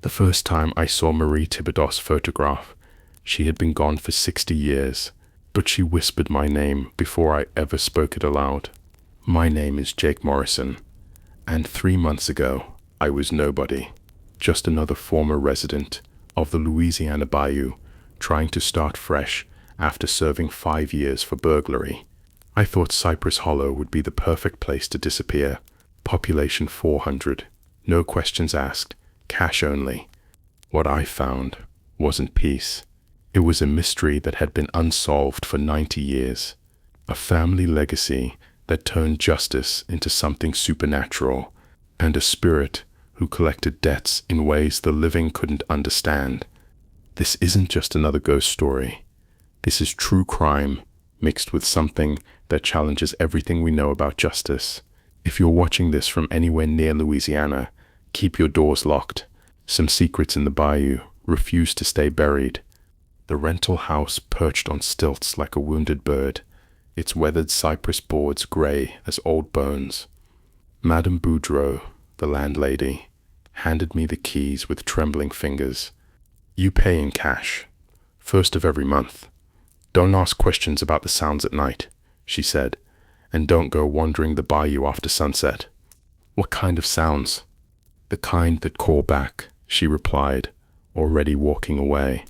The first time I saw Marie Thibodeau's photograph, she had been gone for 60 years, but she whispered my name before I ever spoke it aloud. My name is Jake Morrison, and 3 months ago, I was nobody, just another former resident of the Louisiana bayou, trying to start fresh after serving 5 years for burglary. I thought Cypress Hollow would be the perfect place to disappear. Population 400, no questions asked, cash only. What I found wasn't peace. It was a mystery that had been unsolved for 90 years. A family legacy that turned justice into something supernatural, and a spirit who collected debts in ways the living couldn't understand. This isn't just another ghost story. This is true crime mixed with something that challenges everything we know about justice. If you're watching this from anywhere near Louisiana, keep your doors locked. Some secrets in the bayou refuse to stay buried. The rental house perched on stilts like a wounded bird, its weathered cypress boards gray as old bones. Madame Boudreau, the landlady, handed me the keys with trembling fingers. You pay in cash, first of every month. Don't ask questions about the sounds at night, she said, and don't go wandering the bayou after sunset. What kind of sounds? The kind that call back, she replied, already walking away.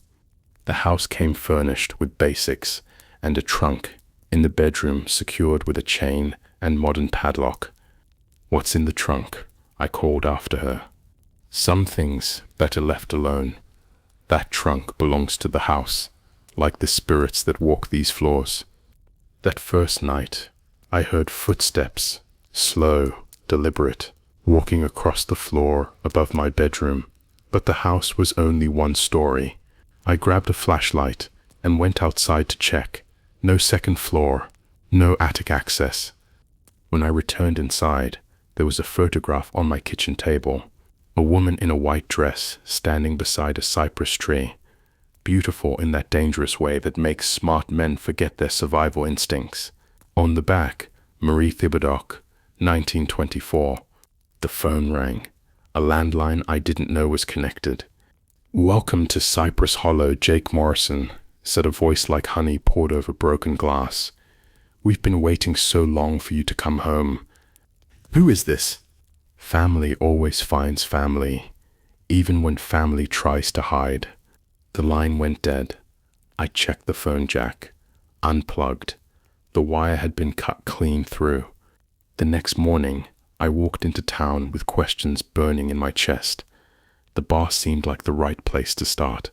The house came furnished with basics and a trunk in the bedroom secured with a chain and modern padlock. What's in the trunk? I called after her. Some things better left alone. That trunk belongs to the house, like the spirits that walk these floors. That first night, I heard footsteps, slow, deliberate, walking across the floor above my bedroom, but the house was only 1 story. I grabbed a flashlight and went outside to check. No second floor, no attic access. When I returned inside, there was a photograph on my kitchen table. A woman in a white dress standing beside a cypress tree, beautiful in that dangerous way that makes smart men forget their survival instincts. On the back, Marie Thibodeau, 1924. The phone rang, a landline I didn't know was connected. Welcome to Cypress Hollow, Jake Morrison, said a voice like honey poured over broken glass. We've been waiting so long for you to come home. Who is this? Family always finds family, even when family tries to hide. The line went dead. I checked the phone jack, unplugged. The wire had been cut clean through. The next morning, I walked into town with questions burning in my chest. The bar seemed like the right place to start.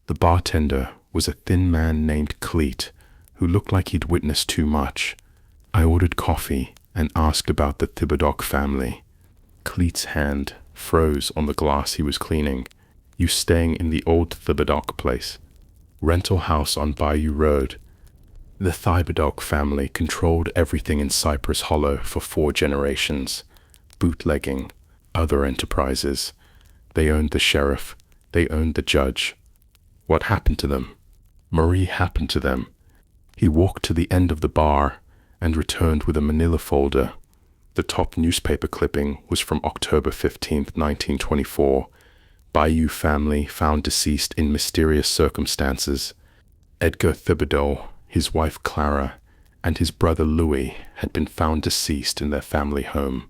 The bartender was a thin man named Cleet, who looked like he'd witnessed too much. I ordered coffee and asked about the Thibodeau family. Cleet's hand froze on the glass he was cleaning. You staying in the old Thibodeau place? Rental house on Bayou Road. The Thibodeau family controlled everything in Cypress Hollow for 4 generations. Bootlegging, other enterprises. They owned the sheriff. They owned the judge. What happened to them? Marie happened to them. He walked to the end of the bar and returned with a manila folder. The top newspaper clipping was from October 15th, 1924. Bayou family found deceased in mysterious circumstances. Edgar Thibodeau, his wife Clara, and his brother Louis had been found deceased in their family home.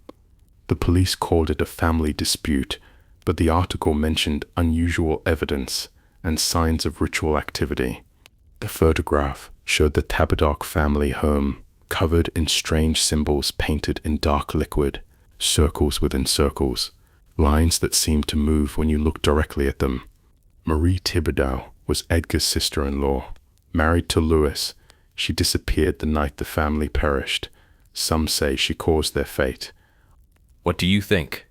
The police called it a family dispute, but the article mentioned unusual evidence and signs of ritual activity. The photograph showed the Thibodeau family home, covered in strange symbols painted in dark liquid, circles within circles, lines that seemed to move when you looked directly at them. Marie Thibodeau was Edgar's sister-in-law. Married to Louis, she disappeared the night the family perished. Some say she caused their fate. What do you think?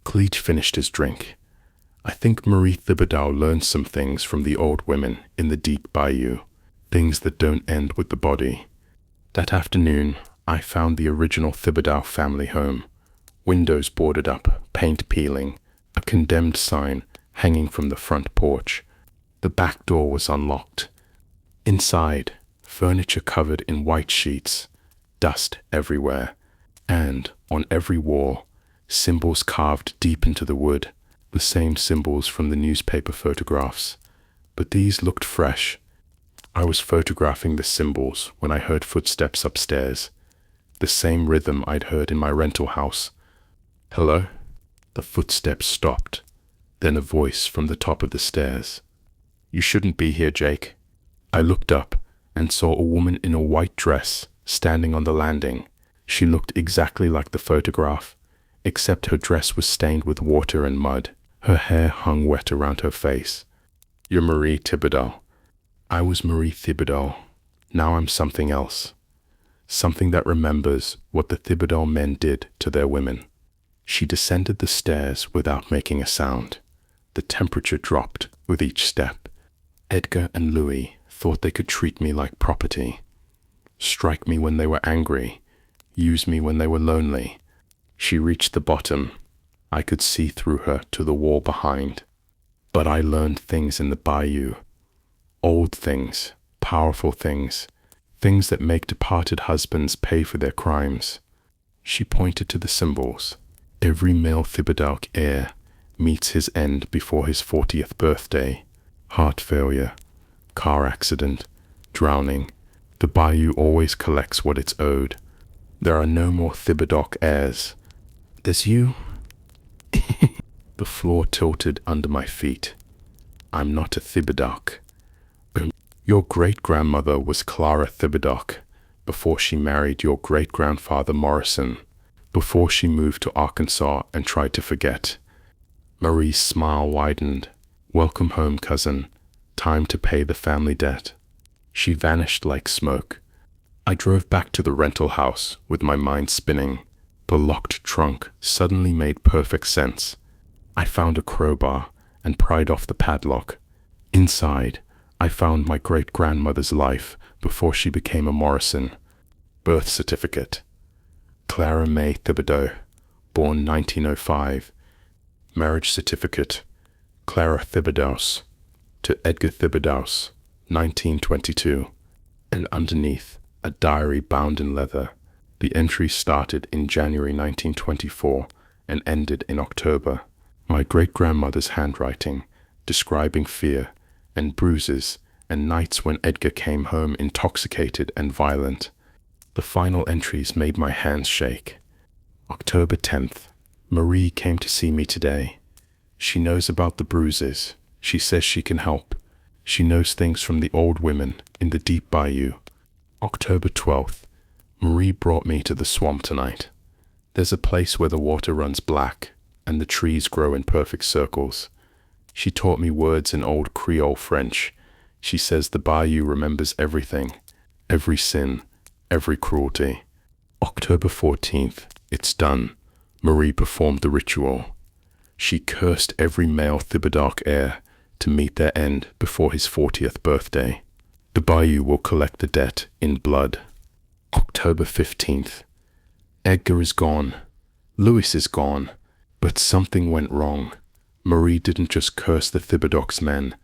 Cleet finished his drink. I think Marie Thibodeau learned some things from the old women in the deep bayou, things that don't end with the body. That afternoon, I found the original Thibodeau family home. Windows boarded up, paint peeling, a condemned sign hanging from the front porch. The back door was unlocked. Inside, furniture covered in white sheets, dust everywhere, and on every wall, symbols carved deep into the wood. the same symbols from the newspaper photographs, but these looked fresh. I was photographing the symbols when I heard footsteps upstairs, the same rhythm I'd heard in my rental house. "Hello?" The footsteps stopped, then a voice from the top of the stairs. "You shouldn't be here, Jake." I looked up and saw a woman in a white dress standing on the landing. She looked exactly like the photograph, except her dress was stained with water and mud. Her hair hung wet around her face. "You're Marie Thibodeau." I was Marie Thibodeau. Now I'm something else. Something that remembers what the Thibodeau men did to their women. She descended the stairs without making a sound. The temperature dropped with each step. Edgar and Louis thought they could treat me like property, strike me when they were angry, use me when they were lonely. She reached the bottom. I could see through her to the wall behind. But I learned things in the bayou. Old things, powerful things, things that make departed husbands pay for their crimes. She pointed to the symbols. Every male Thibodeau heir meets his end before his 40th birthday. Heart failure, car accident, drowning. The bayou always collects what it's owed. There are no more Thibodeau heirs. There's you. The floor tilted under my feet. I'm not a Thibodeau. Your great-grandmother was Clara Thibodeau before she married your great-grandfather Morrison, before she moved to Arkansas and tried to forget. Marie's smile widened. Welcome home, cousin. Time to pay the family debt. She vanished like smoke. I drove back to the rental house with my mind spinning. The locked trunk suddenly made perfect sense. I found a crowbar and pried off the padlock. Inside, I found my great-grandmother's life before she became a Morrison. Birth certificate. Clara May Thibodeau, born 1905. Marriage certificate. Clara Thibodeau to Edgar Thibodeau, 1922. And underneath, a diary bound in leather. The entry started in January 1924 and ended in October. My great-grandmother's handwriting, describing fear and bruises and nights when Edgar came home intoxicated and violent. The final entries made my hands shake. October 10th. Marie came to see me today. She knows about the bruises. She says she can help. She knows things from the old women in the deep bayou. October 12th. Marie brought me to the swamp tonight. There's a place where the water runs black and the trees grow in perfect circles. She taught me words in old Creole French. She says the bayou remembers everything, every sin, every cruelty. October 14th. It's done. Marie performed the ritual. She cursed every male Thibodeau heir to meet their end before his 40th birthday. The bayou will collect the debt in blood. October 15th. Edgar is gone. Louis is gone. But something went wrong. Marie didn't just curse the Thibodeau men.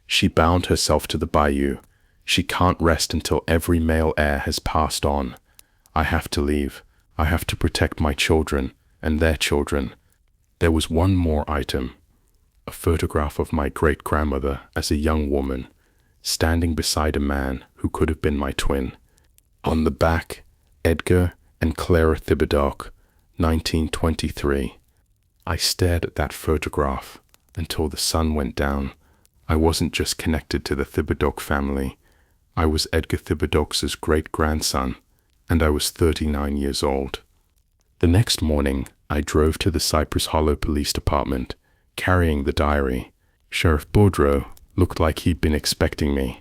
She bound herself to the bayou. She can't rest until every male heir has passed on. I have to leave. I have to protect my children and their children. There was one more item. A photograph of my great-grandmother as a young woman, standing beside a man who could have been my twin. On the back, Edgar and Clara Thibodeau, 1923. I stared at that photograph until the sun went down. I wasn't just connected to the Thibodeau family. I was Edgar Thibodeau's great-grandson, and I was 39 years old. The next morning, I drove to the Cypress Hollow Police Department, carrying the diary. Sheriff Boudreaux looked like he'd been expecting me.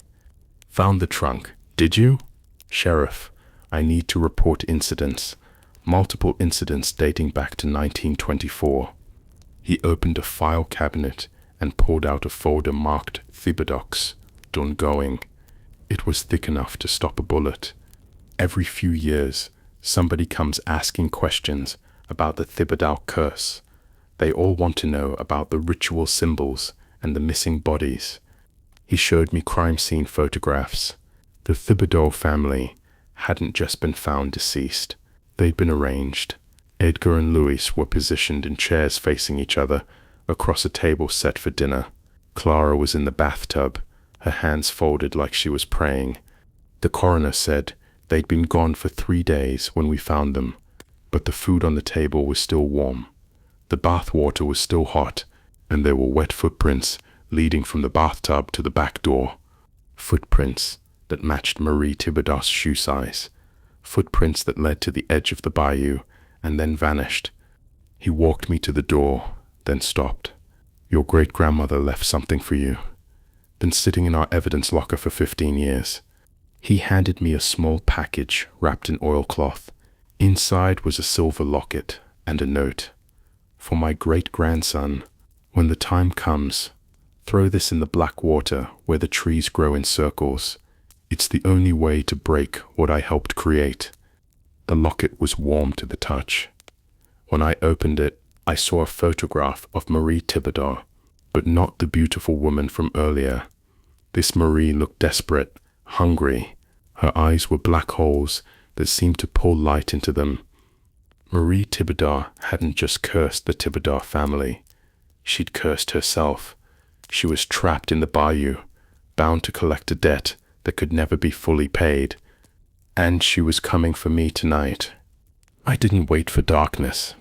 Found the trunk, did you? Sheriff, I need to report incidents. Multiple incidents dating back to 1924. He opened a file cabinet and pulled out a folder marked Thibodeau, done going. It was thick enough to stop a bullet. Every few years, somebody comes asking questions about the Thibodeau curse. They all want to know about the ritual symbols and the missing bodies. He showed me crime scene photographs. The Thibodeau family hadn't just been found deceased. They'd been arranged. Edgar and Louis were positioned in chairs facing each other, across a table set for dinner. Clara was in the bathtub, her hands folded like she was praying. The coroner said they'd been gone for 3 days when we found them, but the food on the table was still warm. The bath water was still hot, and there were wet footprints leading from the bathtub to the back door. Footprints that matched Marie Thibodeau's shoe size. Footprints that led to the edge of the bayou and then vanished. He walked me to the door, then stopped. Your great-grandmother left something for you. Been sitting in our evidence locker for 15 years. He handed me a small package wrapped in oilcloth. Inside was a silver locket and a note. For my great-grandson, when the time comes, throw this in the black water where the trees grow in circles. It's the only way to break what I helped create. The locket was warm to the touch. When I opened it, I saw a photograph of Marie Thibodeau, but not the beautiful woman from earlier. This Marie looked desperate, hungry. Her eyes were black holes that seemed to pull light into them. Marie Thibodeau hadn't just cursed the Thibodeau family. She'd cursed herself. She was trapped in the bayou, bound to collect a debt that could never be fully paid. And she was coming for me tonight. I didn't wait for darkness.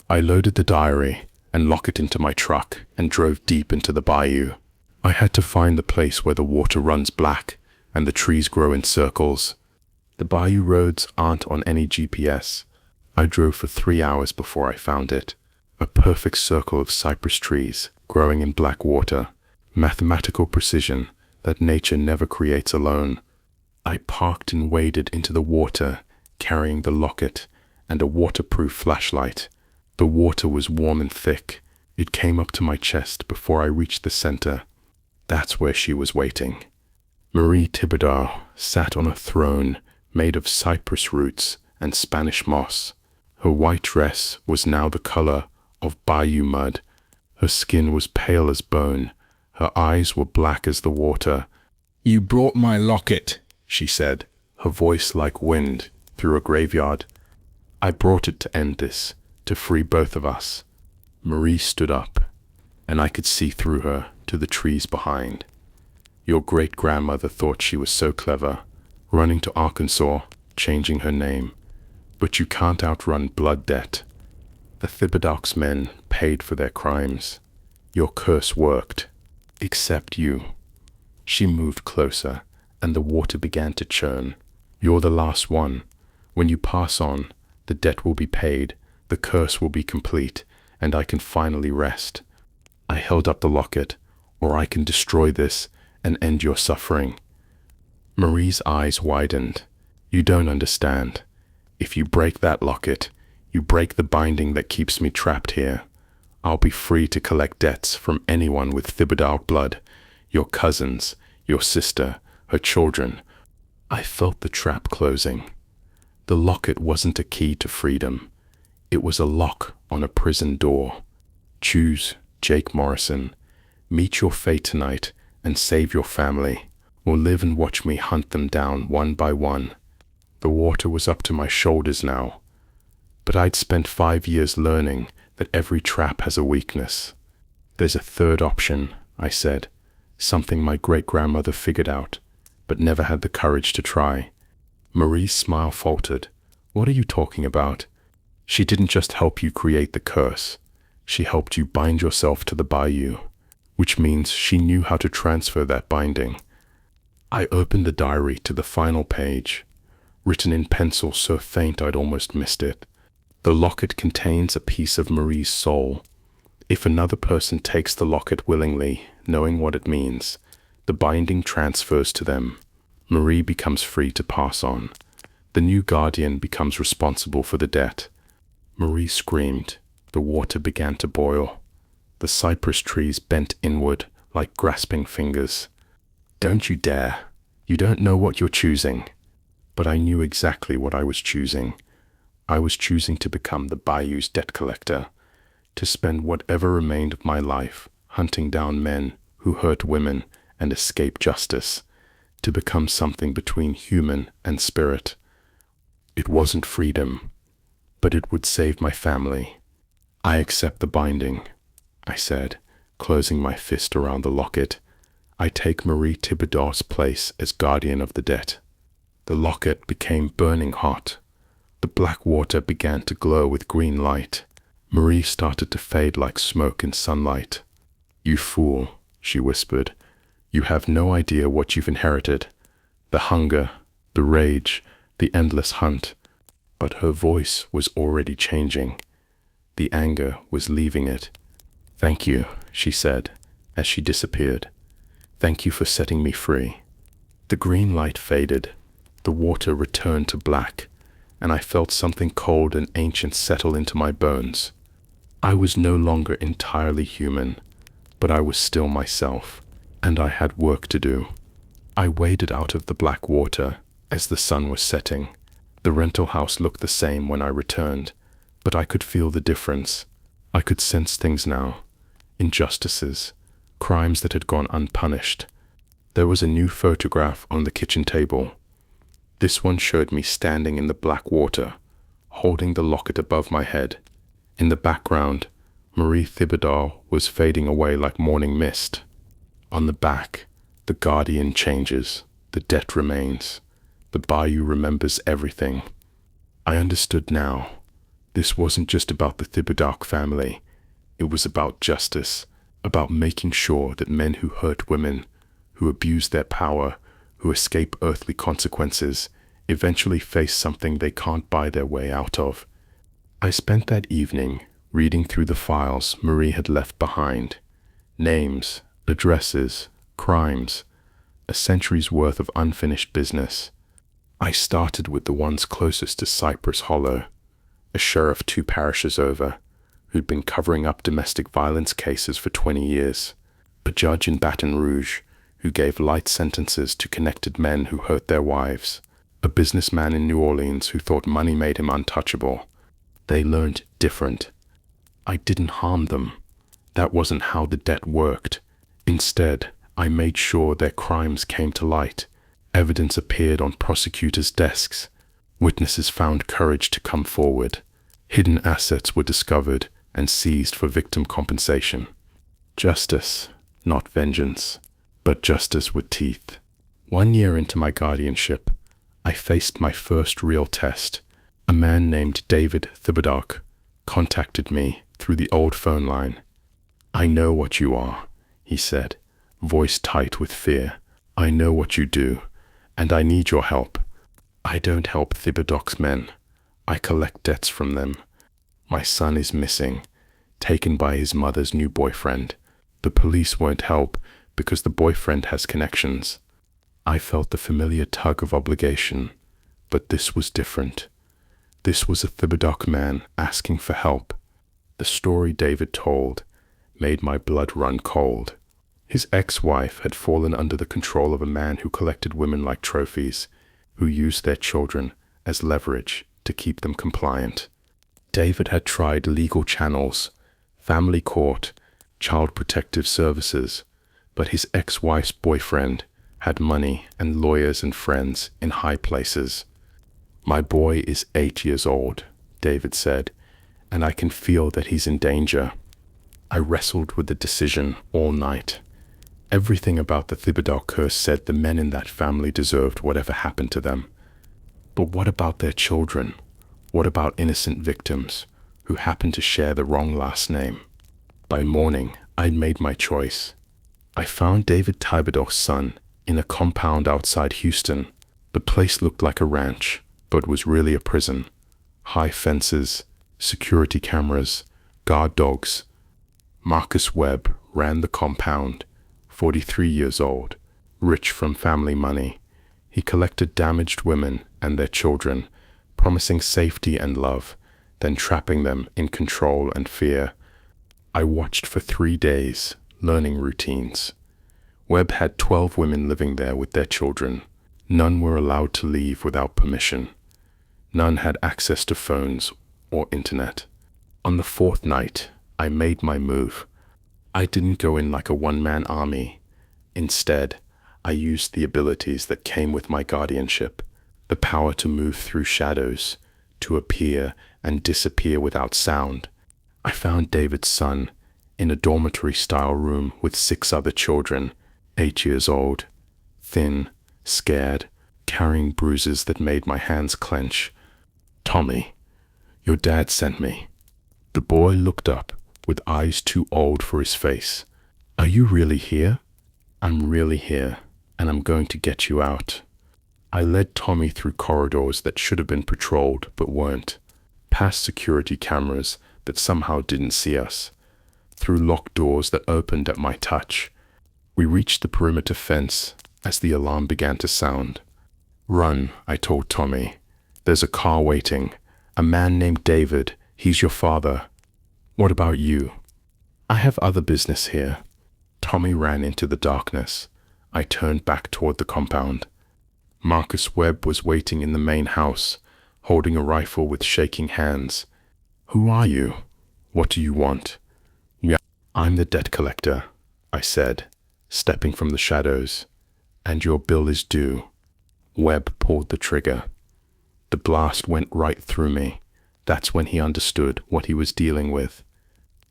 I loaded the diary and locked it into my truck and drove deep into the bayou. I had to find the place where the water runs black and the trees grow in circles. The bayou roads aren't on any GPS. I drove for 3 hours before I found it. A perfect circle of cypress trees growing in black water. Mathematical precision that nature never creates alone. I parked and waded into the water, carrying the locket and a waterproof flashlight. The water was warm and thick. It came up to my chest before I reached the center. That's where she was waiting. Marie Thibodeau sat on a throne made of cypress roots and Spanish moss. Her white dress was now the color of bayou mud. Her skin was pale as bone. Her eyes were black as the water. "You brought my locket," she said, her voice like wind through a graveyard. I brought it to end this, to free both of us. Marie stood up, and I could see through her to the trees behind. Your great-grandmother thought she was so clever, running to Arkansas, changing her name. But you can't outrun blood debt. The Thibodeaux men paid for their crimes. Your curse worked. Except you. She moved closer, and the water began to churn. You're the last one. When you pass on, the debt will be paid, the curse will be complete, and I can finally rest. I held up the locket, or I can destroy this and end your suffering. Marie's eyes widened. You don't understand. If you break that locket, you break the binding that keeps me trapped here. I'll be free to collect debts from anyone with Thibodeau blood, your cousins, your sister, her children. I felt the trap closing. The locket wasn't a key to freedom. It was a lock on a prison door. Choose, Jake Morrison. Meet your fate tonight and save your family, or live and watch me hunt them down one by one. The water was up to my shoulders now, but I'd spent 5 years learning that every trap has a weakness. There's a third option, I said, something my great-grandmother figured out, but never had the courage to try. Marie's smile faltered. What are you talking about? She didn't just help you create the curse. She helped you bind yourself to the bayou, which means she knew how to transfer that binding. I opened the diary to the final page, written in pencil so faint I'd almost missed it. The locket contains a piece of Marie's soul. If another person takes the locket willingly, knowing what it means, the binding transfers to them. Marie becomes free to pass on. The new guardian becomes responsible for the debt. Marie screamed. The water began to boil. The cypress trees bent inward like grasping fingers. Don't you dare. You don't know what you're choosing. But I knew exactly what I was choosing. I was choosing to become the bayou's debt collector, to spend whatever remained of my life hunting down men who hurt women and escape justice, to become something between human and spirit. It wasn't freedom, but it would save my family. I accept the binding. I said, closing my fist around the locket. I take Marie Thibodeau's place as guardian of the dead. The locket became burning hot. The black water began to glow with green light. Marie started to fade like smoke in sunlight. "You fool," she whispered. "You have no idea what you've inherited. The hunger, the rage, the endless hunt." But her voice was already changing. The anger was leaving it. "Thank you," she said, as she disappeared. "Thank you for setting me free." The green light faded. The water returned to black, and I felt something cold and ancient settle into my bones. I was no longer entirely human, but I was still myself, and I had work to do. I waded out of the black water as the sun was setting. The rental house looked the same when I returned, but I could feel the difference. I could sense things now. Injustices, crimes that had gone unpunished. There was a new photograph on the kitchen table. This one showed me standing in the black water, holding the locket above my head. In the background, Marie Thibodeau was fading away like morning mist. On the back, the guardian changes, the debt remains. The bayou remembers everything. I understood now. This wasn't just about the Thibodeau family. It was about justice, about making sure that men who hurt women, who abuse their power, who escape earthly consequences, eventually face something they can't buy their way out of. I spent that evening reading through the files Marie had left behind. Names, addresses, crimes, a century's worth of unfinished business. I started with the ones closest to Cypress Hollow, a sheriff 2 parishes over, who'd been covering up domestic violence cases for 20 years, a judge in Baton Rouge who gave light sentences to connected men who hurt their wives, a businessman in New Orleans who thought money made him untouchable. They learned different. I didn't harm them. That wasn't how the debt worked. Instead, I made sure their crimes came to light. Evidence appeared on prosecutors' desks. Witnesses found courage to come forward. Hidden assets were discovered and seized for victim compensation. Justice, not vengeance, but justice with teeth. 1 year into my guardianship, I faced my first real test. A man named David Thibodeau contacted me through the old phone line. "I know what you are," he said, voice tight with fear. "I know what you do, and I need your help. I don't help Thibodeau's men. I collect debts from them. My son is missing, taken by his mother's new boyfriend. The police won't help because the boyfriend has connections." I felt the familiar tug of obligation, but this was different. This was a Thibodeau man asking for help. The story David told made my blood run cold. His ex-wife had fallen under the control of a man who collected women like trophies, who used their children as leverage to keep them compliant. David had tried legal channels, family court, child protective services, but his ex-wife's boyfriend had money and lawyers and friends in high places. "My boy is 8 years old," David said, "and I can feel that he's in danger." I wrestled with the decision all night. Everything about the Thibodeau curse said the men in that family deserved whatever happened to them. But what about their children? What about innocent victims who happened to share the wrong last name? By morning, I'd made my choice. I found David Thibodeau's son in a compound outside Houston. The place looked like a ranch, but was really a prison. High fences, security cameras, guard dogs. Marcus Webb ran the compound, 43 years old, rich from family money. He collected damaged women and their children, promising safety and love, then trapping them in control and fear. I watched for 3 days, learning routines. Webb had 12 women living there with their children. None were allowed to leave without permission. None had access to phones or internet. On the 4th night, I made my move. I didn't go in like a one-man army. Instead, I used the abilities that came with my guardianship, the power to move through shadows, to appear and disappear without sound. I found David's son in a dormitory-style room with 6 other children, 8 years old, thin, scared, carrying bruises that made my hands clench. "Tommy, your dad sent me." The boy looked up, with eyes too old for his face. "Are you really here?" "I'm really here, and I'm going to get you out." I led Tommy through corridors that should have been patrolled but weren't, past security cameras that somehow didn't see us, through locked doors that opened at my touch. We reached the perimeter fence as the alarm began to sound. "Run," I told Tommy. "There's a car waiting. A man named David. He's your father." "What about you?" "I have other business here." Tommy ran into the darkness. I turned back toward the compound. Marcus Webb was waiting in the main house, holding a rifle with shaking hands. "Who are you? What do you want?" "Yeah, I'm the debt collector," I said, stepping from the shadows. "And your bill is due." Webb pulled the trigger. The blast went right through me. That's when he understood what he was dealing with.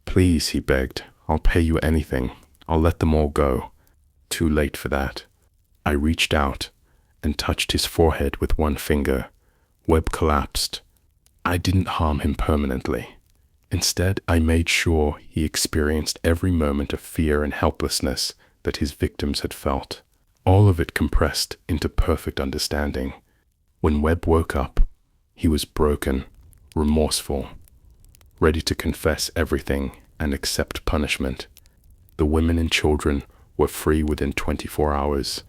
"Please," he begged, "I'll pay you anything. I'll let them all go." Too late for that. I reached out and touched his forehead with one finger. Webb collapsed. I didn't harm him permanently. Instead, I made sure he experienced every moment of fear and helplessness that his victims had felt. All of it compressed into perfect understanding. When Webb woke up, he was broken, remorseful, ready to confess everything and accept punishment. The women and children were free within 24 hours.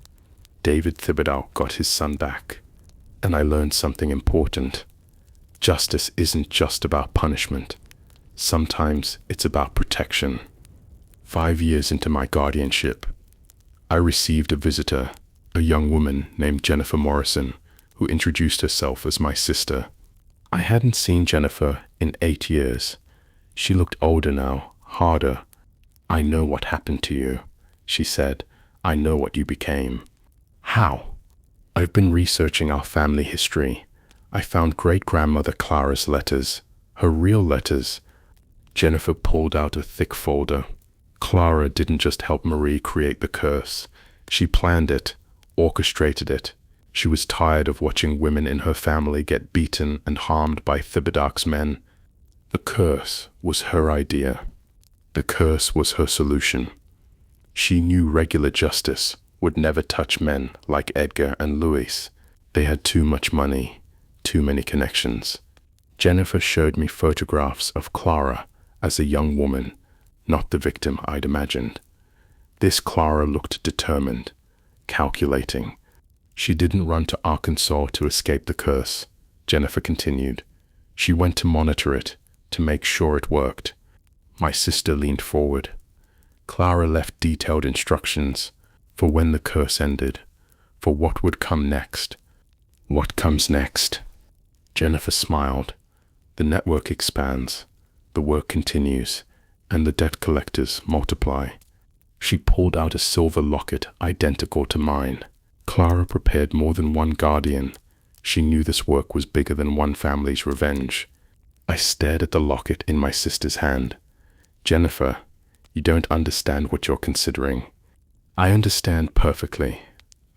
David Thibodeau got his son back. And I learned something important. Justice isn't just about punishment. Sometimes it's about protection. 5 years into my guardianship, I received a visitor, a young woman named Jennifer Morrison, who introduced herself as my sister. I hadn't seen Jennifer in 8 years. She looked older now, harder. "I know what happened to you," she said. "I know what you became." "How?" "I've been researching our family history. I found great-grandmother Clara's letters, her real letters." Jennifer pulled out a thick folder. Clara didn't just help Marie create the curse. She planned it, orchestrated it. She was tired of watching women in her family get beaten and harmed by Thibodeau's men. The curse was her idea. The curse was her solution. She knew regular justice would never touch men like Edgar and Louis. They had too much money, too many connections. Jennifer showed me photographs of Clara as a young woman, not the victim I'd imagined. This Clara looked determined, calculating. She didn't run to Arkansas to escape the curse, Jennifer continued. She went to monitor it, to make sure it worked. My sister leaned forward. Clara left detailed instructions for when the curse ended, for what would come next. What comes next? Jennifer smiled. The network expands, the work continues, and the debt collectors multiply. She pulled out a silver locket identical to mine. Clara prepared more than one guardian. She knew this work was bigger than one family's revenge. I stared at the locket in my sister's hand. "Jennifer, you don't understand what you're considering." "I understand perfectly.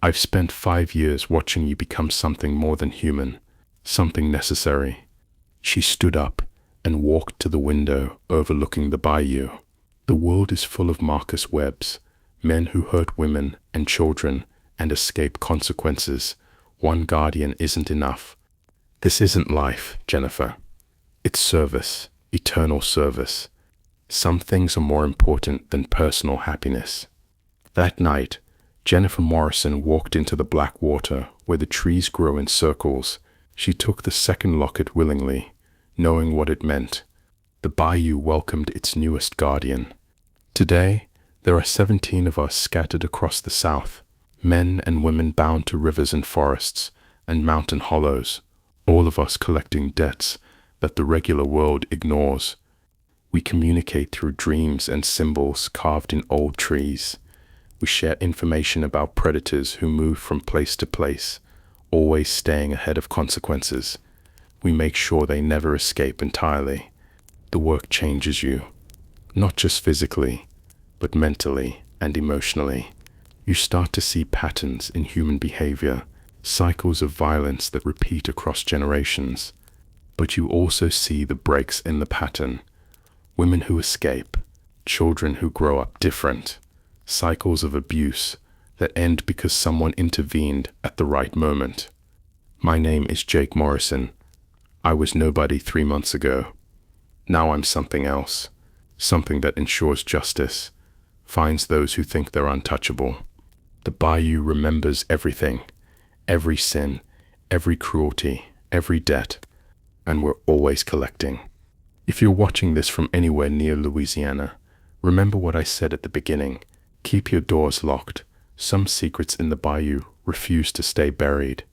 I've spent 5 years watching you become something more than human, something necessary." She stood up and walked to the window overlooking the bayou. The world is full of Marcus Webbs, men who hurt women and children and escape consequences. One guardian isn't enough. This isn't life, Jennifer. It's service, eternal service. Some things are more important than personal happiness. That night, Jennifer Morrison walked into the black water where the trees grow in circles. She took the second locket willingly, knowing what it meant. The bayou welcomed its newest guardian. Today, there are 17 of us scattered across the South, men and women bound to rivers and forests and mountain hollows, all of us collecting debts that the regular world ignores. We communicate through dreams and symbols carved in old trees. We share information about predators who move from place to place, always staying ahead of consequences. We make sure they never escape entirely. The work changes you. Not just physically, but mentally and emotionally. You start to see patterns in human behavior, cycles of violence that repeat across generations. But you also see the breaks in the pattern. Women who escape, children who grow up different, cycles of abuse that end because someone intervened at the right moment. My name is Jake Morrison. I was nobody 3 months ago. Now I'm something else, something that ensures justice, finds those who think they're untouchable. The bayou remembers everything, every sin, every cruelty, every debt, and we're always collecting. If you're watching this from anywhere near Louisiana, remember what I said at the beginning. Keep your doors locked. Some secrets in the bayou refuse to stay buried.